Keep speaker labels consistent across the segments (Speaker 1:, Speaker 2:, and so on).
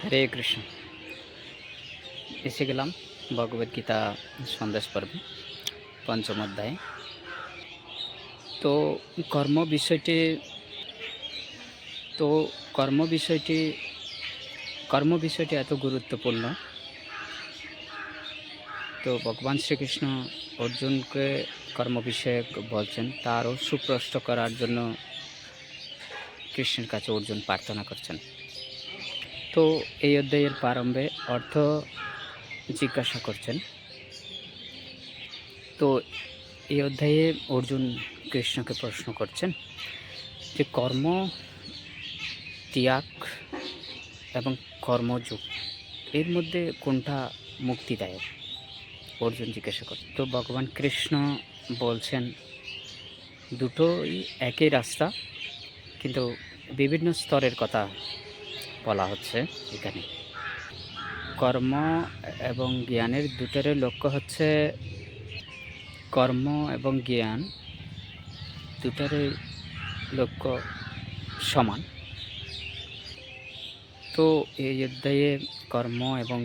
Speaker 1: হরে কৃষ্ণ। এসে গেলাম ভগবদ্গীতা সন্দেশ পর্বে পঞ্চম অধ্যায়ে। তো কর্ম বিষয়টি তো কর্ম বিষয়টি কর্ম বিষয়টি এত গুরুত্বপূর্ণ। তো ভগবান শ্রীকৃষ্ণ অর্জুনকে কর্ম বিষয়ে বলছেন, তারও সুস্পষ্ট করার জন্য কৃষ্ণের কাছে অর্জুন প্রার্থনা করছেন। তো এই অধ্যায়ের প্রারম্ভে অর্থ জিজ্ঞাসা করছেন। তো এই অধ্যায়ে অর্জুন কৃষ্ণকে প্রশ্ন করছেন যে কর্ম ত্যাগ এবং কর্মযোগ এর মধ্যে কোনটা মুক্তিদায়ক, অর্জুন জিজ্ঞাসা করছেন। তো ভগবান কৃষ্ণ বলছেন দুটোই একই রাস্তা, কিন্তু বিভিন্ন স্তরের কথা বলা হচ্ছে এখানে। কর্ম এবং জ্ঞানের দুটোরই লক্ষ্য হচ্ছে, কর্ম এবং জ্ঞান দুটারই লক্ষ্য সমান। তো এই অধ্যায়ে কর্ম এবং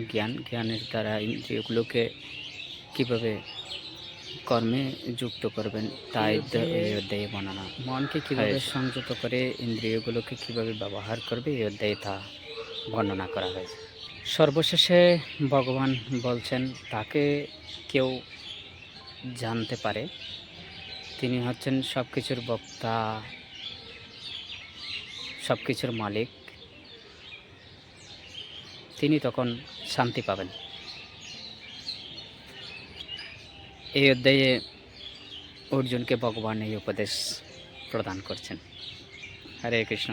Speaker 1: জ্ঞানের দ্বারা ইন্দ্রিয়গুলোকে কীভাবে কর্মে যুক্ত করবেন তা এই অধ্যায়ে বর্ণনা। মনকে কীভাবে সংযত করে ইন্দ্রিয়গুলোকে কীভাবে ব্যবহার করবে এই অধ্যায়ে তা বর্ণনা করা হয়েছে। সর্বশেষে ভগবান বলছেন তাকে কেউ জানতে পারে, তিনি হচ্ছেন সব কিছুর বক্তা, সব কিছুর মালিক, তিনি তখন শান্তি পাবেন। এই অধ্যায়ে অর্জুনকে ভগবান এই উপদেশ প্রদান করছেন। হরে কৃষ্ণ।